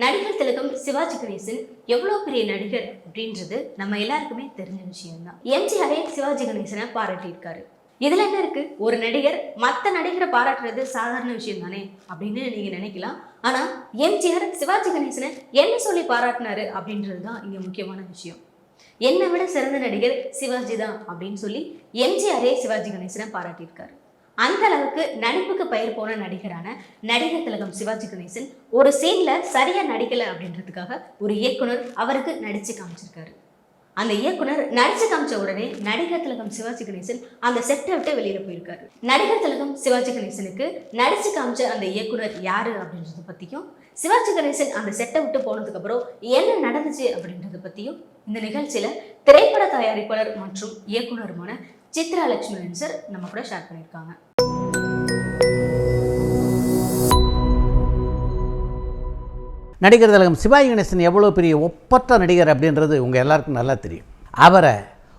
நடிகர் திலகம் சிவாஜி கணேசன் எவ்வளோ பெரிய நடிகர் அப்படின்றது நம்ம எல்லாருக்குமே தெரிஞ்ச விஷயம்தான். எம்ஜிஆரே சிவாஜி கணேசனை பாராட்டியிருக்காரு. இதுல என்ன இருக்கு? ஒரு நடிகர் மற்ற நடிகரை பாராட்டுறது சாதாரண விஷயம் தானே அப்படின்னு நீங்க நினைக்கலாம். ஆனா எம்ஜிஆர் சிவாஜி கணேசனை என்ன சொல்லி பாராட்டினாரு அப்படின்றது தான் இங்க முக்கியமான விஷயம். என்னை விட சிறந்த நடிகர் சிவாஜி தான் அப்படின்னு சொல்லி எம்ஜிஆரே சிவாஜி கணேசனை பாராட்டியிருக்காரு. அந்த அளவுக்கு நடிப்புக்கு பெயர் போன நடிகரான நடிகர் திலகம் சிவாஜி கணேசன் ஒரு சீன்ல சரியா நடிக்கல அப்படின்றதுக்காக ஒரு இயக்குனர் அவருக்கு நடிச்சு காமிச்சிருக்காரு. அந்த இயக்குனர் நடிச்சு காமிச்ச உடனே நடிகர் திலகம் சிவாஜி கணேசன் அந்த செட்டை விட்டு வெளியில போயிருக்காரு. நடிகர் திலகம் சிவாஜி கணேசனுக்கு நடிச்சு காமிச்ச அந்த இயக்குனர் யாரு அப்படின்றத பத்தியும், சிவாஜி கணேசன் அந்த செட்டை விட்டு போனதுக்கு அப்புறம் என்ன நடந்துச்சு அப்படின்றத பத்தியும் இந்த நிகழ்ச்சியில திரைப்பட தயாரிப்பாளர் மற்றும் இயக்குனருமான சித்ரா லட்சுமணன் சார் நம்ம கூட ஷேர் பண்ணியிருக்காங்க. நடிகர் திலகம் சிவாஜி கணேசன் எவ்வளோ பெரிய ஒப்பற்ற நடிகர் அப்படின்றது உங்கள் எல்லாருக்கும் நல்லா தெரியும். அவரை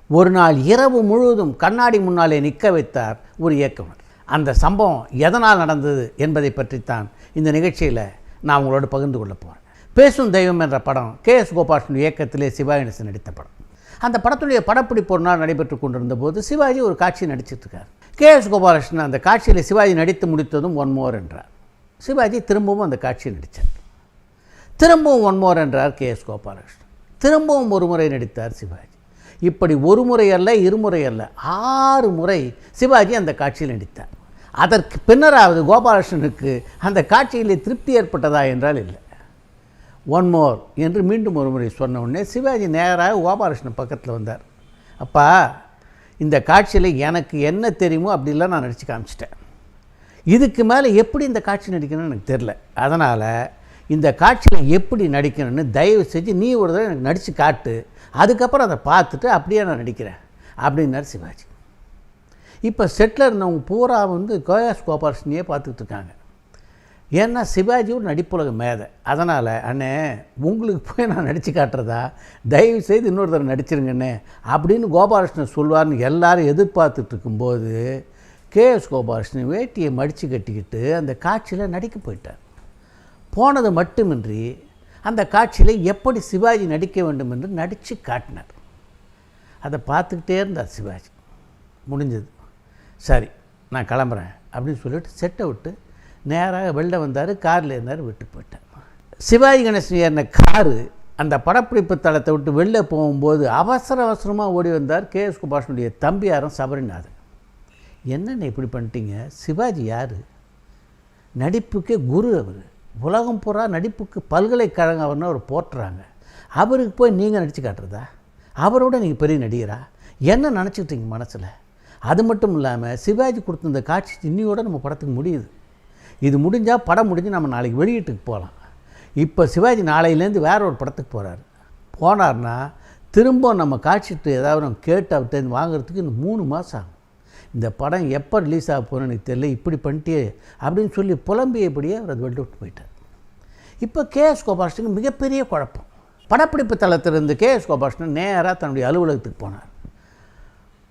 ஒரு நாள் இரவு முழுவதும் கண்ணாடி முன்னாலே நிற்க வைத்தார் ஒரு இயக்குனர். அந்த சம்பவம் எதனால் நடந்தது என்பதை பற்றித்தான் இந்த நிகழ்ச்சியில் நான் உங்களோடு பகிர்ந்து கொள்ள போகிறேன். பேசும் தெய்வம் என்ற படம் KS கோபாலகிருஷ்ணன் இயக்கத்திலே சிவாஜி கணேசன் நடித்த படம். அந்த படத்துடைய படப்பிடிப்பு ஒரு நாள் நடைபெற்று கொண்டிருந்த போது சிவாஜி ஒரு காட்சி நடிச்சிட்ருக்கார். KS கோபாலகிருஷ்ணன் அந்த காட்சியில் சிவாஜி நடித்து முடித்ததும் ஒன் மோர் என்றார். சிவாஜி திரும்பவும் அந்த காட்சியை நடித்தார். திரும்பவும் ஒன் மோர் என்றார் KS கோபாலகிருஷ்ணன். திரும்பவும் ஒரு முறை நடித்தார் சிவாஜி. இப்படி ஒரு முறை அல்ல, இருமுறை அல்ல, 6 முறை சிவாஜி அந்த காட்சியில் நடித்தார். அதற்கு பின்னராவது கோபாலகிருஷ்ணனுக்கு அந்த காட்சியிலே திருப்தி ஏற்பட்டதா என்றால் இல்லை. ஒன் மோர் என்று மீண்டும் ஒரு முறை சொன்ன உடனே சிவாஜி நேராக கோபாலகிருஷ்ணன் பக்கத்தில் வந்தார். அப்பா, இந்த காட்சியில் எனக்கு என்ன தெரியுமோ அப்படிலாம் நான் நடித்து காமிச்சிட்டேன். இதுக்கு மேலே எப்படி இந்த காட்சி நடிக்கணும்னு எனக்கு தெரில. அதனால் இந்த காட்சியில் எப்படி நடிக்கணும்னு தயவு செஞ்சு நீ ஒரு தடவை எனக்கு நடித்து காட்டு, அதுக்கப்புறம் அதை பார்த்துட்டு அப்படியே நான் நடிக்கிறேன் அப்படின்னார் சிவாஜி. இப்போ செட்டில் இருந்தவங்க பூரா KS கோபாலகிருஷ்ணனையே பார்த்துக்கிட்டு இருக்காங்க. ஏன்னா சிவாஜி ஒரு நடிப்புலக மேதை. அதனால் அண்ணே, உங்களுக்கு போய் நான் நடித்து காட்டுறதா, தயவு செய்து இன்னொரு தடவை நடிச்சிருங்கண்ணே அப்படின்னு கோபாலகிருஷ்ணன் சொல்வார்னு எல்லாரும் எதிர்பார்த்துட்டு இருக்கும்போது KS கோபாலகிருஷ்ணன் வேட்டியை மடித்து கட்டிக்கிட்டு அந்த காட்சியில் நடிக்க போயிட்டார். போனது மட்டுமின்றி அந்த காட்சியில் எப்படி சிவாஜி நடிக்க வேண்டும் என்று நடித்து காட்டினார். அதை பார்த்துக்கிட்டே இருந்தார் சிவாஜி. முடிஞ்சது, சரி நான் கிளம்புறேன் அப்படின்னு சொல்லிட்டு செட்டை விட்டு நேராக வெளில வந்தார். காரில் இருந்தார், விட்டு போயிட்டார். சிவாஜி கணேசன் ஏறின காரு அந்த படப்பிடிப்பு தளத்தை விட்டு வெளில போகும்போது அவசரமாக ஓடி வந்தார் KS கோபாலகிருஷ்ணனுடைய தம்பியாரும் சபரிநாதன். என்னென்ன இப்படி பண்ணிட்டீங்க? சிவாஜி யார்? நடிப்புக்கே குரு அவர். உலகம் பூரா நடிப்புக்கு பல்கலைக்கழகம் அவர்னு அவர் போட்டுறாங்க. அவருக்கு போய் நீங்கள் நடித்து காட்டுறதா? அவரோட நீங்கள் பெரிய நடிகரா? என்ன நினச்சிக்கிட்டீங்க மனசில்? அது மட்டும் இல்லாமல் சிவாஜி கொடுத்த இந்த காட்சி இன்னியோட நம்ம படத்துக்கு முடியுது. இது முடிஞ்சால் படம் முடிஞ்சு நம்ம நாளைக்கு வெளியீட்டுக்கு போகலாம். இப்போ சிவாஜி நாளையிலேருந்து வேற ஒரு படத்துக்கு போகிறார். போனார்னா திரும்ப நம்ம காட்சிட்டு ஏதாவது நம்ம கேட்டு அவர்கிட்ட வாங்குறதுக்கு இன்னும் 3 மாதம் ஆகும். இந்த படம் எப்போ ரிலீஸ் ஆக போகிறோன்னு எனக்கு தெரியல, இப்படி பண்ணிட்டே அப்படின்னு சொல்லி புலம்பியபடியே அவர் அது வெளில விட்டு போயிட்டார். இப்போ KS கோபாலகிருஷ்ணனுக்கு மிகப்பெரிய குழப்பம். படப்பிடிப்பு தளத்திலிருந்து KS கோபாலகிருஷ்ணன் நேராக தன்னுடைய அலுவலகத்துக்கு போனார்.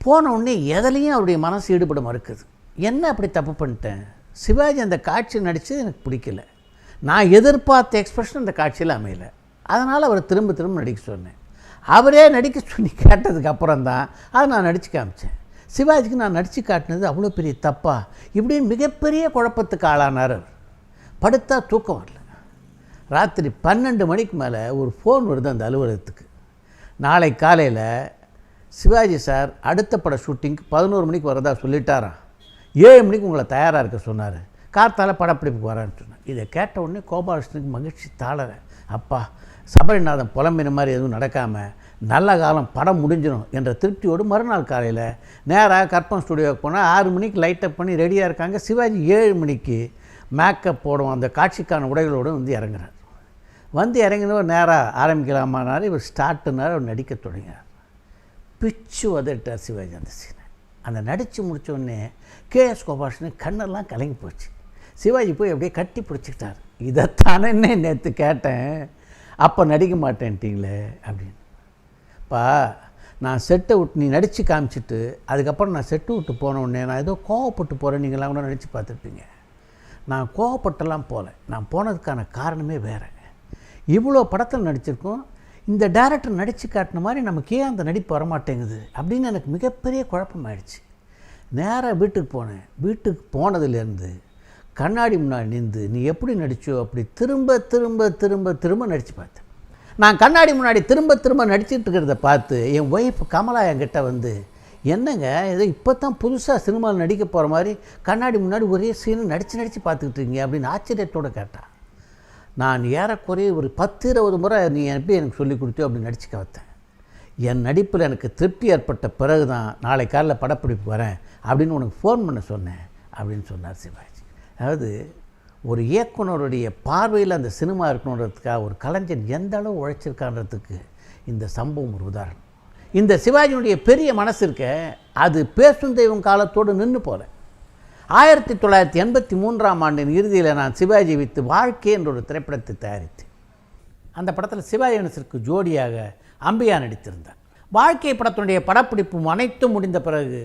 போன உடனே எதுலேயும் அவருடைய மனசு ஈடுபட மறுக்குது. என்ன அப்படி தப்பு பண்ணிட்டேன்? சிவாஜி அந்த காட்சி நடித்தது எனக்கு பிடிக்கல, நான் எதிர்பார்த்த எக்ஸ்பிரஷன் அந்த காட்சியில் அமையலை, அதனால் அவரை திரும்ப நடிக்க சொன்னேன். அவரே நடிக்க சொல்லி கேட்டதுக்கப்புறம் தான் அதை நான் நடித்து காமிச்சேன். சிவாஜிக்கு நான் நடித்து காட்டினது அவ்வளோ பெரிய தப்பா? இப்படின்னு மிகப்பெரிய குழப்பத்துக்கு ஆளானார். படுத்தா தூக்கம் வரல. ராத்திரி 12 மணிக்கு மேலே ஒரு ஃபோன் வருது அந்த அலுவலகத்துக்கு. நாளை காலையில் சிவாஜி சார் அடுத்த பட ஷூட்டிங்க்கு 11 மணிக்கு வரதா சொல்லிட்டாராம். 7 மணிக்கு உங்களை தயாராக இருக்க சொன்னார். கார்த்தால் படப்பிடிப்புக்கு வரான்னு சொன்னார். இதை கேட்ட உடனே கோபாலகிருஷ்ணனுக்கு மகிழ்ச்சி தாளற. அப்பா, சபரிநாதன் புலம்பின மாதிரி எதுவும் நடக்காமல் நல்ல காலம் படம் முடிஞ்சிடும் என்ற திருப்தியோடு மறுநாள் காலையில் நேராக கற்பன் ஸ்டுடியோவுக்கு போனால் 6 மணிக்கு லைட்டப் பண்ணி ரெடியாக இருக்காங்க. சிவாஜி 7 மணிக்கு மேக்கப் போடும் அந்த காட்சிக்கான உடைகளோடு இறங்குறார். இறங்கினவர் நேராக ஆரம்பிக்கலாமானார். இவர் ஸ்டார்ட்டுனார். அவர் நடிக்க தொடங்கினார். பிச்சு உதட்டார் சிவாஜி அந்த சீனை. அந்த நடித்து முடித்தோடனே KS கோபாலகிருஷ்ணன் கண்ணெல்லாம் கலங்கி போச்சு. சிவாஜி போய் அப்படியே கட்டி பிடிச்சிக்கிட்டார். இதைத்தானே நேற்று கேட்டேன், அப்போ நடிக்க மாட்டேன்ட்டிங்களே அப்படின்னு. பா, நான் செட்டை விட்டு நீ நடித்து காமிச்சிட்டு அதுக்கப்புறம் நான் செட்டு விட்டு போன உடனே நான் ஏதோ கோவப்பட்டு போகிறேன், நீங்களாம் கூட நடித்து பார்த்துருப்பீங்க. நான் கோவப்பட்டெல்லாம் போகல. நான் போனதுக்கான காரணமே வேறு. இவ்வளோ படத்தில் நடிச்சிருக்கோம், இந்த டைரக்டர் நடித்து காட்டின மாதிரி நமக்கு ஏன் அந்த நடிப்பு வரமாட்டேங்குது அப்படின்னு எனக்கு மிகப்பெரிய குழப்பமாயிடுச்சு. நேராக வீட்டுக்கு போனேன். வீட்டுக்கு போனதுலேருந்து கண்ணாடி முன்னாடி நின்று நீ எப்படி நடிச்சோ அப்படி திரும்ப திரும்ப திரும்ப திரும்ப நடித்து பார்த்தேன். நான் கண்ணாடி முன்னாடி திரும்ப திரும்ப நடிச்சிட்டு இருக்கிறத பார்த்து என் ஒய்ஃப் கமலா என்கிட்ட வந்து, என்னங்க ஏதோ இப்போ தான் புதுசாக சினிமாவில் நடிக்க போகிற மாதிரி கண்ணாடி முன்னாடி ஒரே சீனு நடித்து பார்த்துக்கிட்டு இருக்கீங்க அப்படின்னு ஆச்சரியத்தோடு கேட்டான். நான் ஏறக்குறைய ஒரு 10-20 முறை நீ எப்படி எனக்கு சொல்லி கொடுத்தியோ அப்படி நடிச்சுக்க வைத்தேன். என் நடிப்பில் எனக்கு திருப்தி ஏற்பட்ட பிறகு தான் நாளை காலையில் படப்பிடிப்பு வரேன் அப்படின்னு உனக்கு ஃபோன் பண்ண சொன்னேன் அப்படின்னு சொன்னார் சிவாஜி. அதாவது ஒரு இயக்குனருடைய பார்வையில் அந்த சினிமா இருக்கணுன்றதுக்காக ஒரு கலைஞன் எந்த அளவு உழைச்சிருக்கான்றதுக்கு இந்த சம்பவம் ஒரு உதாரணம். இந்த சிவாஜியினுடைய பெரிய மனசு இருக்க, அது பேசும் தெய்வம் காலத்தோடு நின்று போல. 1983ஆம் ஆண்டின் இறுதியில் நான் சிவாஜி வைத்து வாழ்க்கை என்ற ஒரு திரைப்படத்தை தயாரித்தேன். அந்த படத்தில் சிவாஜி கணேசனுக்கு ஜோடியாக அம்பிகா நடித்திருந்தார். வாழ்க்கை படத்தினுடைய படப்பிடிப்பும் அனைத்தும் முடிந்த பிறகு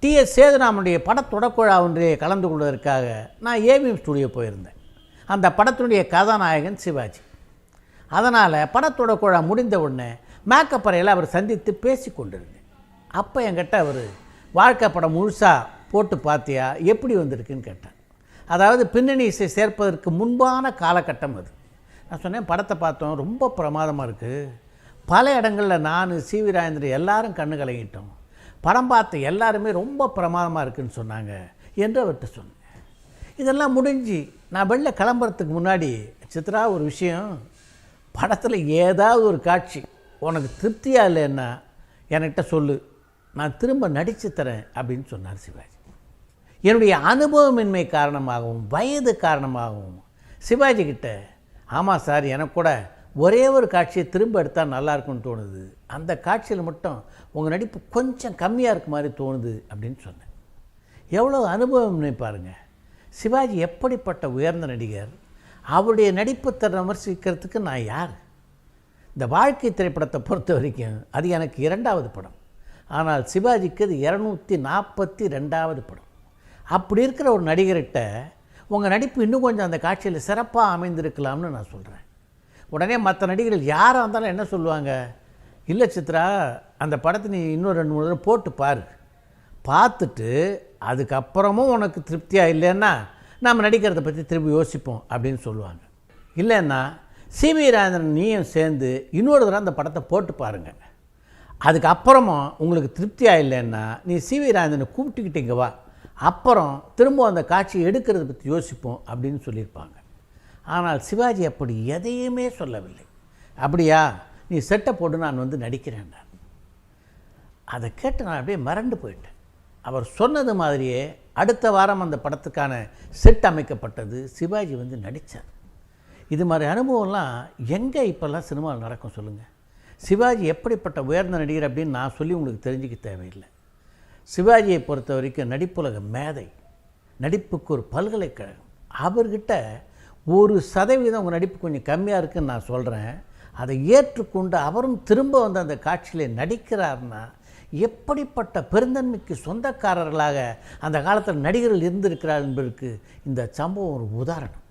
டி.எஸ். சேதுராமனுடைய படத்தொடக்குழா ஒன்றிலே கலந்து கொள்வதற்காக நான் ஏவிஎம் ஸ்டுடியோ போயிருந்தேன். அந்த படத்தினுடைய கதாநாயகன் சிவாஜி. அதனால் படத்தொடக்குழா முடிந்த உடனே மேக்கப் அறையில் அவர் சந்தித்து பேசி கொண்டிருந்தேன். அப்போ என்கிட்ட அவர் வாழ்க்கை படம் முழுசாக போட்டு பார்த்தியா, எப்படி வந்திருக்குன்னு கேட்டார். அதாவது பின்னணி இசை சேர்ப்பதற்கு முன்பான காலகட்டம் அது. நான் சொன்னேன், படத்தை பார்த்தோம், ரொம்ப பிரமாதமாக இருக்குது. பல இடங்களில் நான், சி.வி. ராஜேந்திரன் எல்லாரும் கண்ணு கலங்கிட்டோம். படம் பார்த்த எல்லாருமே ரொம்ப பிரமாதமாக இருக்குதுன்னு சொன்னாங்க என்று அவர்கிட்ட சொன்னேன். இதெல்லாம் முடிஞ்சு நான் வெளில கிளம்புறதுக்கு முன்னாடி, சித்ரா ஒரு விஷயம், படத்தில் ஏதாவது ஒரு காட்சி உனக்கு திருப்தியாக இல்லைன்னா என்கிட்ட சொல்லு, நான் திரும்ப நடித்து தரேன் அப்படின்னு சொன்னார் சிவாஜி. என்னுடைய அனுபவமின்மை காரணமாகவும் வயது காரணமாகவும் சிவாஜி கிட்ட, ஆமாம் சார், எனக்கு கூட ஒரே ஒரு காட்சியை திரும்ப எடுத்தால் நல்லாயிருக்குன்னு தோணுது, அந்த காட்சியில் மட்டும் உங்கள் நடிப்பு கொஞ்சம் கம்மியாக இருக்க மாதிரி தோணுது அப்படின்னு சொன்னேன். எவ்வளோ அனுபவம்னு பாருங்கள். சிவாஜி எப்படிப்பட்ட உயர்ந்த நடிகர், அவருடைய நடிப்பு திறனை விமர்சிக்கிறதுக்கு நான் யார்? இந்த வாழ்க்கை திரைப்படத்தை பொறுத்த வரைக்கும் அது எனக்கு 2வது படம். ஆனால் சிவாஜிக்கு அது 242வது படம். அப்படி இருக்கிற ஒரு நடிகர்கிட்ட உங்கள் நடிப்பு இன்னும் கொஞ்சம் அந்த காட்சியில் சிறப்பாக அமைந்திருக்கலாம்னு நான் சொல்கிறேன். உடனே மற்ற நடிகர்கள் யாராக இருந்தாலும் என்ன சொல்லுவாங்க, இல்லை சித்ரா, அந்த படத்தை நீ இன்னும் 2-3 தடவை போட்டு பாரு, பார்த்துட்டு அதுக்கப்புறமும் உனக்கு திருப்தியாக இல்லைன்னா நாம் நடிக்கிறத பற்றி திரும்பி யோசிப்போம் அப்படின்னு சொல்லுவாங்க. இல்லைன்னா சி.வி. ராஜேந்திரன் நீயும் சேர்ந்து இன்னொரு தடவை அந்த படத்தை போட்டு பாருங்கள், அதுக்கப்புறமும் உங்களுக்கு திருப்தியாக இல்லைன்னா நீ சி.வி. ராஜேந்திரனை கூப்பிட்டுக்கிட்டீங்க வா, அப்புறம் திரும்ப அந்த காட்சியை எடுக்கிறத பற்றி யோசிப்போம் அப்படின்னு சொல்லியிருப்பாங்க. ஆனால் சிவாஜி அப்படி எதையுமே சொல்லவில்லை. அப்படியா, நீ செட்டை போட்டு நான் வந்து நடிக்கிறேன். அதை கேட்டு நான் அப்படியே மறண்டு போயிட்டேன். அவர் சொன்னது மாதிரியே அடுத்த வாரம் அந்த படத்துக்கான செட் அமைக்கப்பட்டது. சிவாஜி வந்து நடித்தார். இது மாதிரி அனுபவம்லாம் எங்கே இப்போல்லாம் சினிமாவில் நடக்கும் சொல்லுங்கள்? சிவாஜி எப்படிப்பட்ட உயர்ந்த நடிகர் அப்படின்னு நான் சொல்லி உங்களுக்கு தெரிஞ்சிக்க தேவையில்லை. சிவாஜியை பொறுத்த வரைக்கும் நடிப்புலக மேதை, நடிப்புக்கு ஒரு பல்கலைக்கழகம். அவர்கிட்ட 1% உங்கள் நடிப்பு கொஞ்சம் கம்மியாக இருக்குதுன்னு நான் சொல்கிறேன், அதை ஏற்றுக்கொண்டு அவரும் திரும்ப வந்து அந்த காட்சியில் நடிக்கிறார்னா எப்படிப்பட்ட பெருந்தன்மைக்கு சொந்தக்காரர்களாக அந்த காலத்தில் நடிகர்கள் இருந்திருக்கிறார் என்பதற்கு இந்த சம்பவம் ஒரு உதாரணம்.